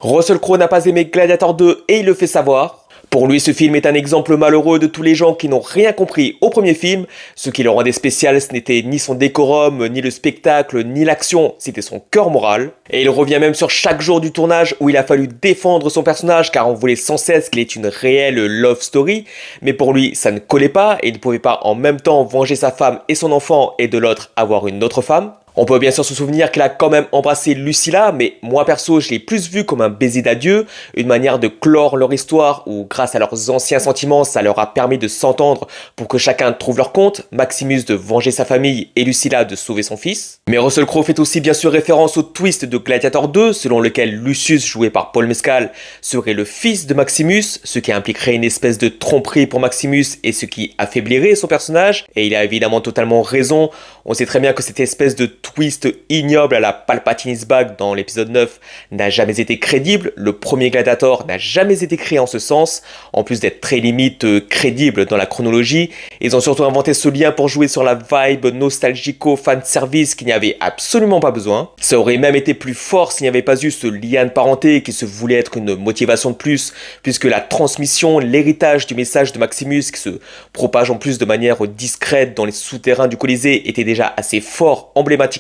Russell Crowe n'a pas aimé Gladiator 2 et il le fait savoir. Pour lui, ce film est un exemple malheureux de tous les gens qui n'ont rien compris au premier film. Ce qui le rendait spécial, ce n'était ni son décorum, ni le spectacle, ni l'action, c'était son cœur moral. Et il revient même sur chaque jour du tournage où il a fallu défendre son personnage car on voulait sans cesse qu'il ait une réelle love story. Mais pour lui, ça ne collait pas et il ne pouvait pas en même temps venger sa femme et son enfant et de l'autre avoir une autre femme. On peut bien sûr se souvenir qu'il a quand même embrassé Lucilla, mais moi perso je l'ai plus vu comme un baiser d'adieu, une manière de clore leur histoire où grâce à leurs anciens sentiments ça leur a permis de s'entendre pour que chacun trouve leur compte, Maximus de venger sa famille et Lucilla de sauver son fils. Mais Russell Crowe fait aussi bien sûr référence au twist de Gladiator 2 selon lequel Lucius joué par Paul Mescal serait le fils de Maximus, ce qui impliquerait une espèce de tromperie pour Maximus et ce qui affaiblirait son personnage, et il a évidemment totalement raison, on sait très bien que cette espèce de twist ignoble à la Palpatine is back dans l'épisode 9 n'a jamais été crédible, le premier Gladiator n'a jamais été créé en ce sens, en plus d'être très limite crédible dans la chronologie, ils ont surtout inventé ce lien pour jouer sur la vibe nostalgico-fanservice qu'il n'y avait absolument pas besoin. Ça aurait même été plus fort s'il n'y avait pas eu ce lien de parenté qui se voulait être une motivation de plus, puisque la transmission, l'héritage du message de Maximus qui se propage en plus de manière discrète dans les souterrains du Colisée était déjà assez fort, emblématique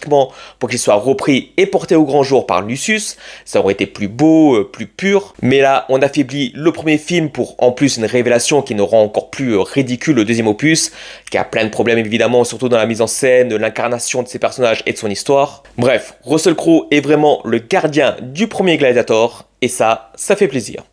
pour qu'il soit repris et porté au grand jour par Lucius, ça aurait été plus beau, plus pur. Mais là, on affaiblit le premier film pour en plus une révélation qui nous rend encore plus ridicule le deuxième opus, qui a plein de problèmes évidemment, surtout dans la mise en scène, l'incarnation de ses personnages et de son histoire. Bref, Russell Crowe est vraiment le gardien du premier Gladiator, et ça fait plaisir.